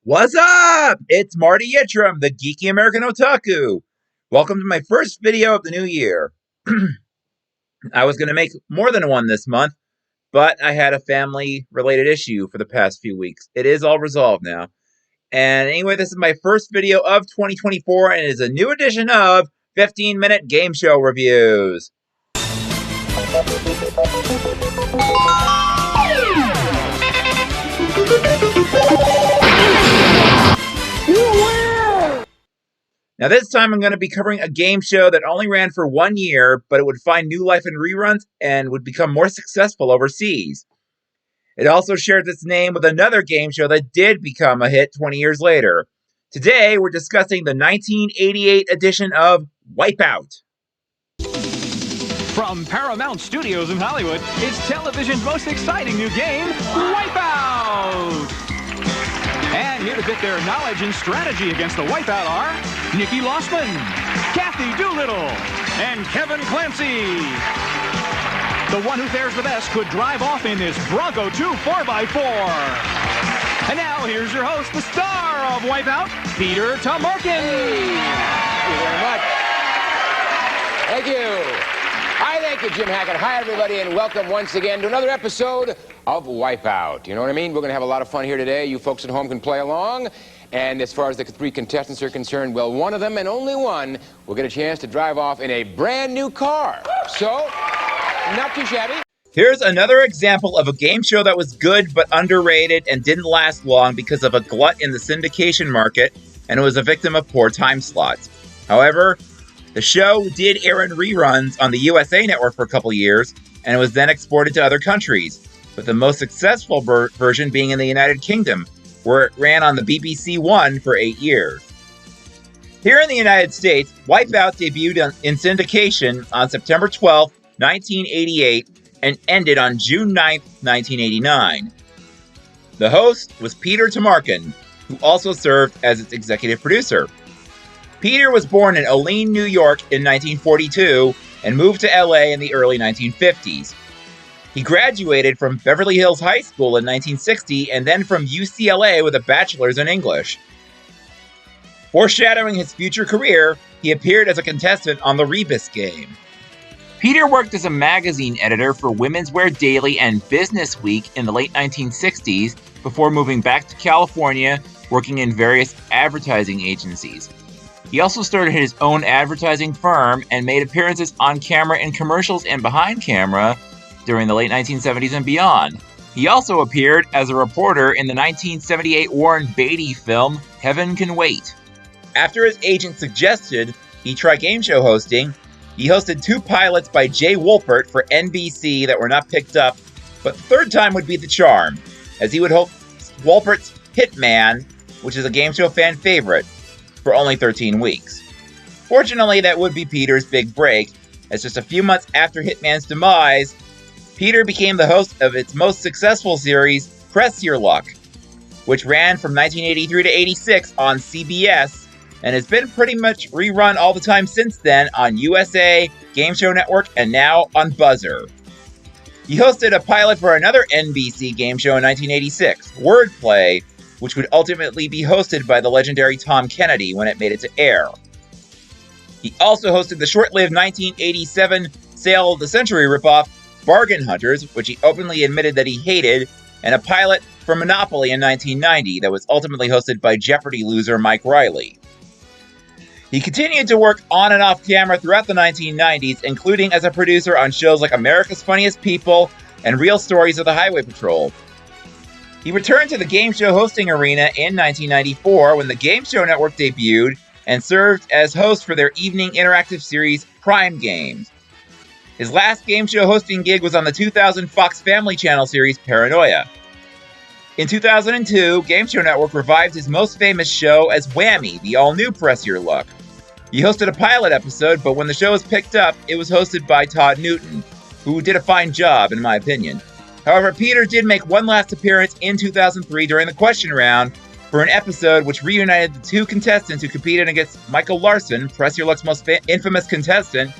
What's up? It's Marty Yitram, the Geeky American Otaku. Welcome to my first video of the new year. I was going to make more than one this month, but I had a family-related issue for the past few weeks. It is all resolved now. And anyway, this is my first video of 2024, and it is a new edition of 15-Minute Game Show Reviews. Now this time I'm going to be covering a game show that only ran for 1 year, but it would find new life in reruns and would become more successful overseas. It also shares its name with another game show that did become a hit 20 years later. Today we're discussing the 1988 edition of Wipeout. From Paramount Studios in Hollywood, it's television's most exciting new game, Wipeout! And here to pit their knowledge and strategy against the Wipeout are Nikki Lossman, Kathy Doolittle, and Kevin Clancy. The one who fares the best could drive off in this Bronco 2 4x4. And now here's your host, the star of Wipeout, Peter Tomarken. Thank you very much. Thank you. Hi, thank you, Jim Hackett. Hi, everybody, and welcome once again to another episode of Wipeout. You know what I mean? We're going to have a lot of fun here today. You folks at home can play along. And as far as the three contestants are concerned, well, one of them and only one will get a chance to drive off in a brand new car. So, not too shabby. Here's another example of a game show that was good but underrated and didn't last long because of a glut in the syndication market, and it was a victim of poor time slots. However, the show did air in reruns on the USA Network for a couple years, and it was then exported to other countries, with the most successful version being in the United Kingdom, where it ran on the BBC One for 8 years. Here in the United States, Wipeout debuted in syndication on September 12, 1988, and ended on June 9, 1989. The host was Peter Tomarken, who also served as its executive producer. Peter was born in Olean, New York in 1942 and moved to LA in the early 1950s. He graduated from Beverly Hills High School in 1960 and then from UCLA with a bachelor's in English. Foreshadowing his future career, he appeared as a contestant on The Rebus Game. Peter worked as a magazine editor for Women's Wear Daily and Business Week in the late 1960s before moving back to California, working in various advertising agencies. He also started his own advertising firm and made appearances on camera in commercials and behind camera during the late 1970s and beyond. He also appeared as a reporter in the 1978 Warren Beatty film Heaven Can Wait. After his agent suggested he try game show hosting, he hosted 2 pilots by Jay Wolpert for NBC that were not picked up, but the third time would be the charm, as he would host Wolpert's Hitman, which is a game show fan favorite, for only 13 weeks. Fortunately, that would be Peter's big break, as just a few months after Hitman's demise, Peter became the host of its most successful series, Press Your Luck, which ran from 1983 to 86 on CBS, and has been pretty much rerun all the time since then on USA, Game Show Network, and now on Buzzer. He hosted a pilot for another NBC game show in 1986, Wordplay, which would ultimately be hosted by the legendary Tom Kennedy when it made it to air. He also hosted the short-lived 1987 Sale of the Century ripoff, Bargain Hunters, which he openly admitted that he hated, and a pilot for Monopoly in 1990 that was ultimately hosted by Jeopardy loser Mike Riley. He continued to work on and off camera throughout the 1990s, including as a producer on shows like America's Funniest People and Real Stories of the Highway Patrol. He returned to the game show hosting arena in 1994 when the Game Show Network debuted and served as host for their evening interactive series Prime Games. His last game show hosting gig was on the 2000 Fox Family Channel series Paranoia. In 2002, Game Show Network revived his most famous show as Whammy, the all-new Press Your Luck. He hosted a pilot episode, but when the show was picked up, it was hosted by Todd Newton, who did a fine job, in my opinion. However, Peter did make one last appearance in 2003 during the question round for an episode which reunited the 2 contestants who competed against Michael Larson, Press Your Luck's most infamous contestant,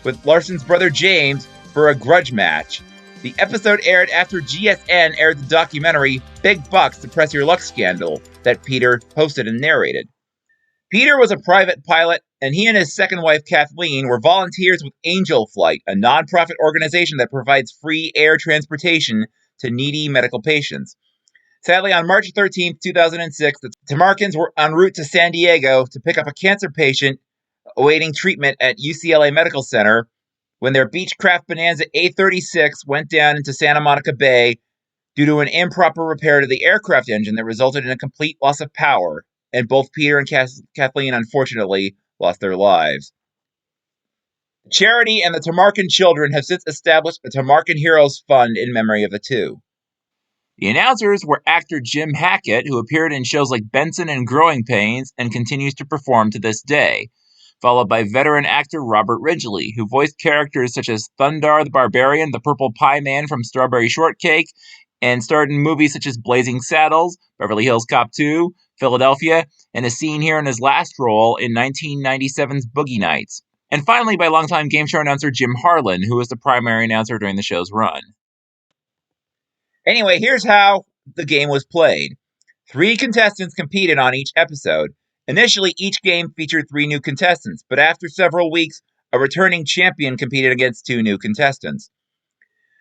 with Larson's brother James for a grudge match. The episode aired after GSN aired the documentary Big Bucks, the Press Your Luck Scandal that Peter hosted and narrated. Peter was a private pilot, and he and his second wife, Kathleen, were volunteers with Angel Flight, a nonprofit organization that provides free air transportation to needy medical patients. Sadly, on March 13, 2006, the Tomarkens were en route to San Diego to pick up a cancer patient awaiting treatment at UCLA Medical Center when their Beechcraft Bonanza A36 went down into Santa Monica Bay due to an improper repair to the aircraft engine that resulted in a complete loss of power, and both Peter and Kathleen, unfortunately, lost their lives. The charity and the Tomarken children have since established a Tomarken Heroes Fund in memory of the two. The announcers were actor Jim Hackett, who appeared in shows like Benson and Growing Pains and continues to perform to this day, followed by veteran actor Robert Ridgely, who voiced characters such as Thundar the Barbarian, the Purple Pie Man from Strawberry Shortcake, and starred in movies such as Blazing Saddles, Beverly Hills Cop 2, Philadelphia, and is seen here in his last role in 1997's Boogie Nights. And finally by longtime game show announcer Jim Harlan, who was the primary announcer during the show's run. Anyway, here's how the game was played. 3 contestants competed on each episode. Initially, each game featured 3 new contestants, but after several weeks, a returning champion competed against 2 new contestants.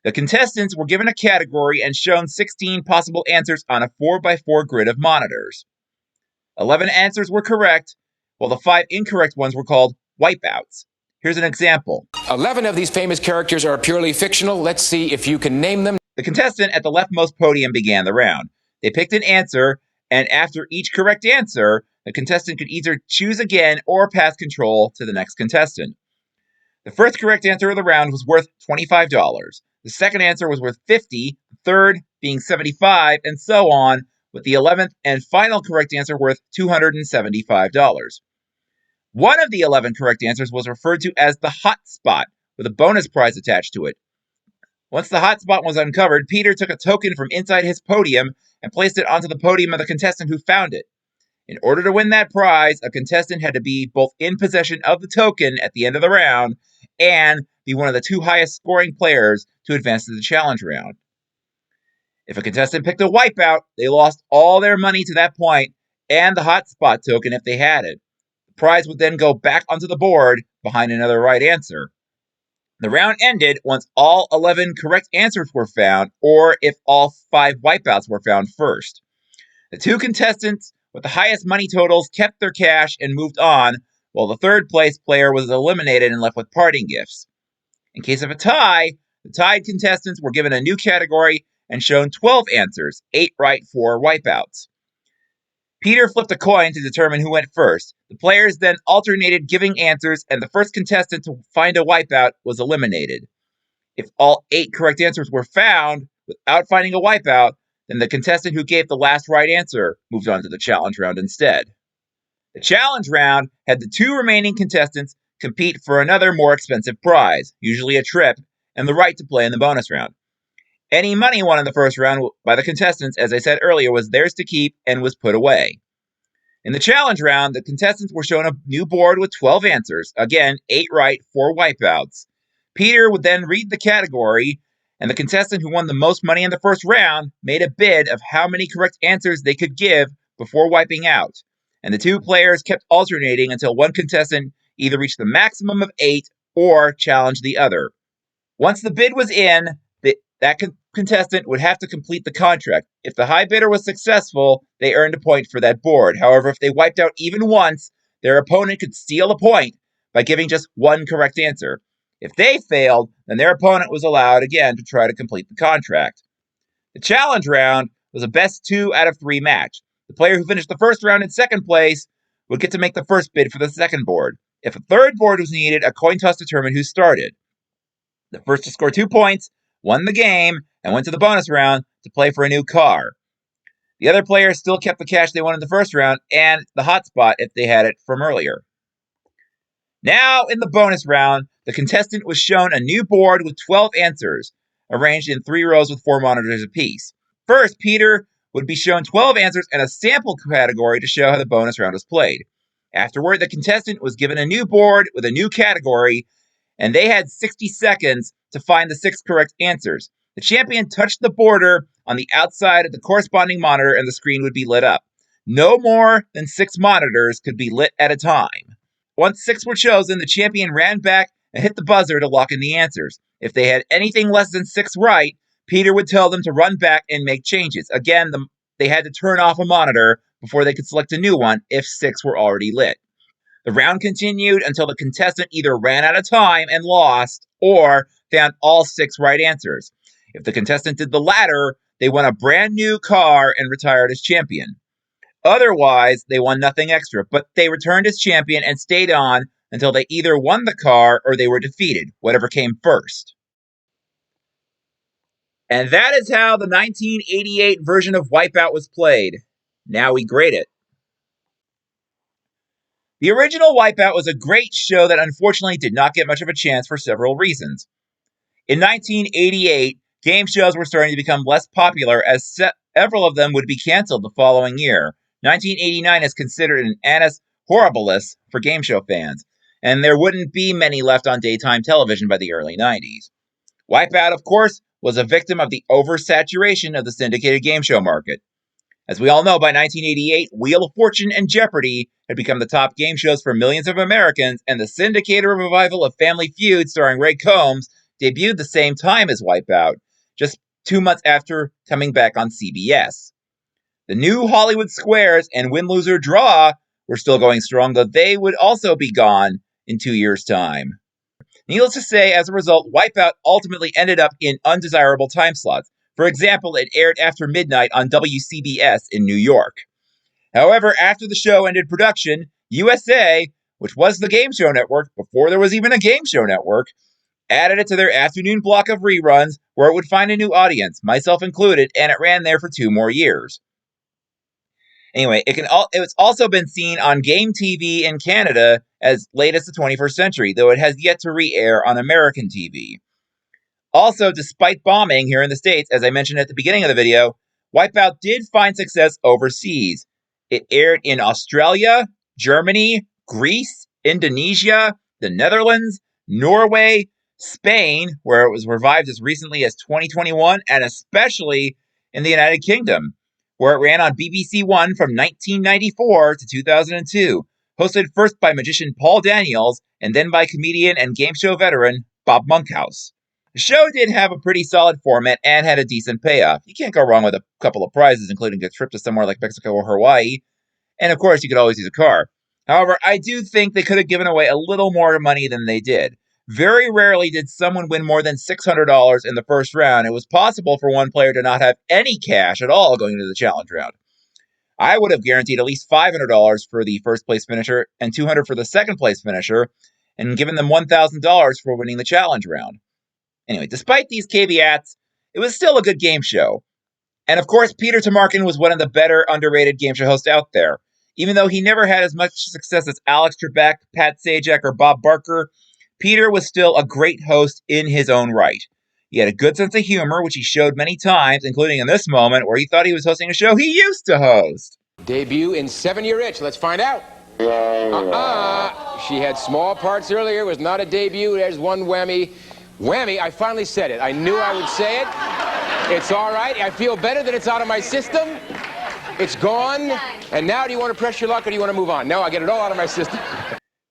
The contestants were given a category and shown 16 possible answers on a 4x4 grid of monitors. 11 answers were correct, while the 5 incorrect ones were called wipeouts. Here's an example. 11 of these famous characters are purely fictional. Let's see if you can name them. The contestant at the leftmost podium began the round. They picked an answer, and after each correct answer, the contestant could either choose again or pass control to the next contestant. The first correct answer of the round was worth $25. The second answer was worth $50, the third being $75, and so on, with the 11th and final correct answer worth $275. One of the 11 correct answers was referred to as the hot spot, with a bonus prize attached to it. Once the hot spot was uncovered, Peter took a token from inside his podium and placed it onto the podium of the contestant who found it. In order to win that prize, a contestant had to be both in possession of the token at the end of the round and be one of the 2 highest scoring players to advance to the challenge round. If a contestant picked a wipeout, they lost all their money to that point and the hot spot token if they had it. The prize would then go back onto the board behind another right answer. The round ended once all 11 correct answers were found, or if all 5 wipeouts were found first. The 2 contestants with the highest money totals kept their cash and moved on, while the third place player was eliminated and left with parting gifts. In case of a tie, the tied contestants were given a new category and shown 12 answers, 8 right, 4 wipeouts. Peter flipped a coin to determine who went first. The players then alternated giving answers, and the first contestant to find a wipeout was eliminated. If all 8 correct answers were found without finding a wipeout, then the contestant who gave the last right answer moved on to the challenge round instead. The challenge round had the 2 remaining contestants compete for another more expensive prize, usually a trip, and the right to play in the bonus round. Any money won in the first round by the contestants, as I said earlier, was theirs to keep and was put away. In the challenge round, the contestants were shown a new board with 12 answers. Again, 8 right, 4 wipeouts. Peter would then read the category, and the contestant who won the most money in the first round made a bid of how many correct answers they could give before wiping out. And the 2 players kept alternating until one contestant either reached the maximum of 8 or challenged the other. Once the bid was in, that contestant would have to complete the contract. If the high bidder was successful, they earned a point for that board. However, if they wiped out even once, their opponent could steal a point by giving just one correct answer. If they failed, then their opponent was allowed again to try to complete the contract. The challenge round was a best 2 out of 3 match. The player who finished the first round in second place would get to make the first bid for the second board. If a third board was needed, a coin toss determined who started. The first to score 2 points won the game and went to the bonus round to play for a new car. The other players still kept the cash they won in the first round and the hotspot if they had it from earlier. Now, in the bonus round, the contestant was shown a new board with 12 answers, arranged in 3 rows with 4 monitors apiece. First, Peter would be shown 12 answers and a sample category to show how the bonus round was played. Afterward, the contestant was given a new board with a new category, and they had 60 seconds to find the 6 correct answers. The champion touched the border on the outside of the corresponding monitor and the screen would be lit up. No more than 6 monitors could be lit at a time. Once 6 were chosen, the champion ran back and hit the buzzer to lock in the answers. If they had anything less than 6 right, Peter would tell them to run back and make changes. Again, they had to turn off a monitor before they could select a new one if 6 were already lit. The round continued until the contestant either ran out of time and lost or found all 6 right answers. If the contestant did the latter, they won a brand new car and retired as champion. Otherwise, they won nothing extra, but they returned as champion and stayed on until they either won the car or they were defeated, whatever came first. And that is how the 1988 version of Wipeout was played. Now we grade it. The original Wipeout was a great show that unfortunately did not get much of a chance for several reasons. In 1988, game shows were starting to become less popular as several of them would be canceled the following year. 1989 is considered an annus horribilis for game show fans, and there wouldn't be many left on daytime television by the early 90s. Wipeout, of course, was a victim of the oversaturation of the syndicated game show market. As we all know, by 1988, Wheel of Fortune and Jeopardy had become the top game shows for millions of Americans, and the syndicated revival of Family Feud starring Ray Combs debuted the same time as Wipeout, just 2 months after coming back on CBS. The new Hollywood Squares and Win, Lose, or Draw were still going strong, though they would also be gone in 2 years' time. Needless to say, as a result, Wipeout ultimately ended up in undesirable time slots. For example, it aired after midnight on WCBS in New York. However, after the show ended production, USA, which was the game show network before there was even a game show network, added it to their afternoon block of reruns where it would find a new audience, myself included, and it ran there for 2 more years. Anyway, it's also been seen on Game TV in Canada as late as the 21st century, though it has yet to re-air on American TV. Also, despite bombing here in the States, as I mentioned at the beginning of the video, Wipeout did find success overseas. It aired in Australia, Germany, Greece, Indonesia, the Netherlands, Norway, Spain, where it was revived as recently as 2021, and especially in the United Kingdom, where it ran on BBC One from 1994 to 2002, hosted first by magician Paul Daniels and then by comedian and game show veteran Bob Monkhouse. The show did have a pretty solid format and had a decent payoff. You can't go wrong with a couple of prizes, including a trip to somewhere like Mexico or Hawaii, and of course you could always use a car. However, I do think they could have given away a little more money than they did. Very rarely did someone win more than $600 in the first round. It was possible for one player to not have any cash at all going into the challenge round. I would have guaranteed at least $500 for the first place finisher and $200 for the second place finisher, and given them $1,000 for winning the challenge round. Anyway, despite these caveats, it was still a good game show. And of course, Peter Tomarken was one of the better underrated game show hosts out there. Even though he never had as much success as Alex Trebek, Pat Sajak, or Bob Barker, Peter was still a great host in his own right. He had a good sense of humor, which he showed many times, including in this moment where he thought he was hosting a show he used to host. Debut in 7-Year Itch. Let's find out. She had small parts earlier. It was not a debut. There's one whammy. Whammy, I finally said it. I knew I would say it. It's all right. I feel better that it's out of my system. It's gone. And now do you want to press your luck or do you want to move on? No, I get it all out of my system.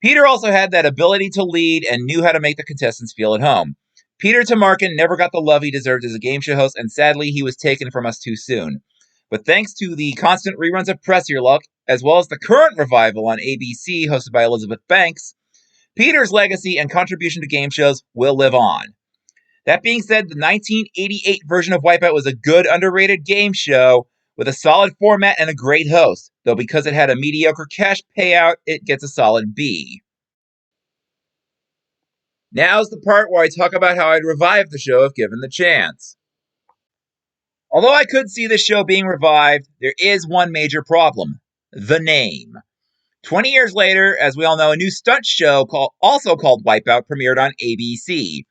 Peter also had that ability to lead and knew how to make the contestants feel at home. Peter Tomarken never got the love he deserved as a game show host, and sadly, he was taken from us too soon. But thanks to the constant reruns of Press Your Luck, as well as the current revival on ABC hosted by Elizabeth Banks, Peter's legacy and contribution to game shows will live on. That being said, the 1988 version of Wipeout was a good, underrated game show with a solid format and a great host, though because it had a mediocre cash payout, it gets a solid B. Now's the part where I talk about how I'd revive the show if given the chance. Although I could see the show being revived, there is one major problem: the name. 20 years later, as we all know, a new stunt show also called Wipeout premiered on ABC.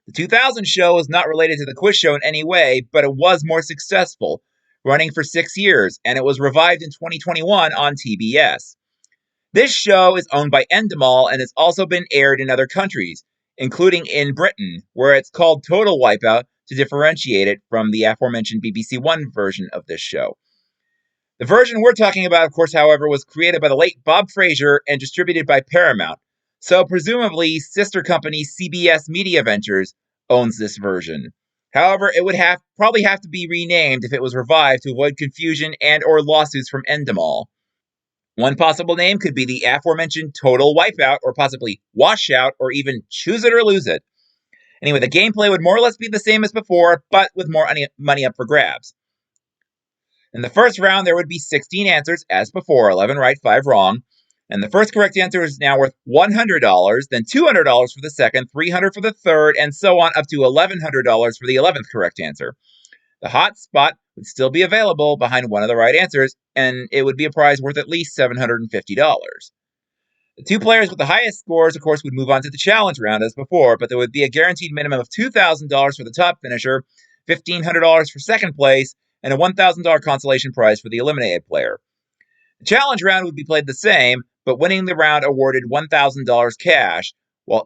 The 2000 show was not related to the quiz show in any way, but it was more successful, running for 6 years, and it was revived in 2021 on TBS. This show is owned by Endemol and has also been aired in other countries, including in Britain, where it's called Total Wipeout to differentiate it from the aforementioned BBC One version of this show. The version we're talking about, of course, however, was created by the late Bob Fraser and distributed by Paramount, so presumably sister company CBS Media Ventures owns this version. However, it would probably have to be renamed if it was revived to avoid confusion and or lawsuits from Endemol. One possible name could be the aforementioned Total Wipeout, or possibly Washout, or even Choose It or Lose It. Anyway, the gameplay would more or less be the same as before, but with more money up for grabs. In the first round, there would be 16 answers, as before, 11 right, 5 wrong. And the first correct answer is now worth $100, then $200 for the second, $300 for the third, and so on up to $1,100 for the 11th correct answer. The hot spot would still be available behind one of the right answers, and it would be a prize worth at least $750. The two players with the highest scores, of course, would move on to the challenge round as before, but there would be a guaranteed minimum of $2,000 for the top finisher, $1,500 for second place, and a $1,000 consolation prize for the eliminated player. The challenge round would be played the same, but winning the round awarded $1,000 cash,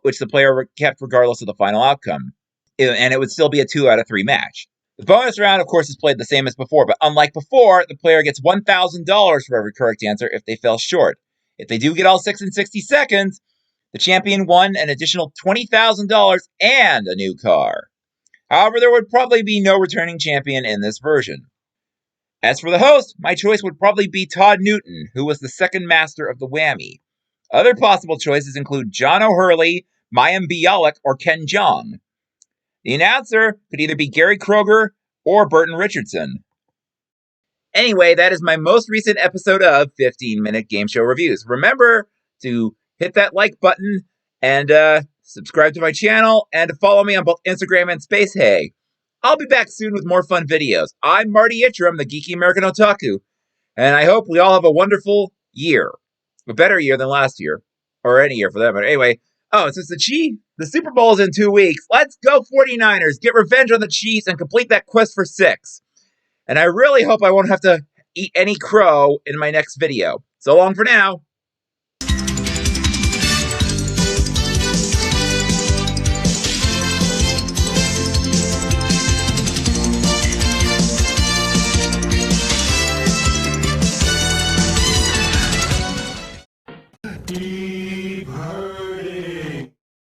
which the player kept regardless of the final outcome. And it would still be a 2 out of 3 match. The bonus round, of course, is played the same as before, but unlike before, the player gets $1,000 for every correct answer if they fell short. If they do get all 6 in 60 seconds, the champion won an additional $20,000 and a new car. However, there would probably be no returning champion in this version. As for the host, my choice would probably be Todd Newton, who was the second master of the whammy. Other possible choices include John O'Hurley, Mayim Bialik, or Ken Jeong. The announcer could either be Gary Kroger or Burton Richardson. Anyway, that is my most recent episode of 15-Minute Game Show Reviews. Remember to hit that like button and subscribe to my channel and to follow me on both Instagram and SpaceHey. I'll be back soon with more fun videos. I'm Marty Ittram, the Geeky American Otaku, and I hope we all have a wonderful year. A better year than last year, or any year for that matter. Anyway, since the Super Bowl is in 2 weeks, let's go 49ers, get revenge on the Chiefs, and complete that quest for 6. And I really hope I won't have to eat any crow in my next video. So long for now.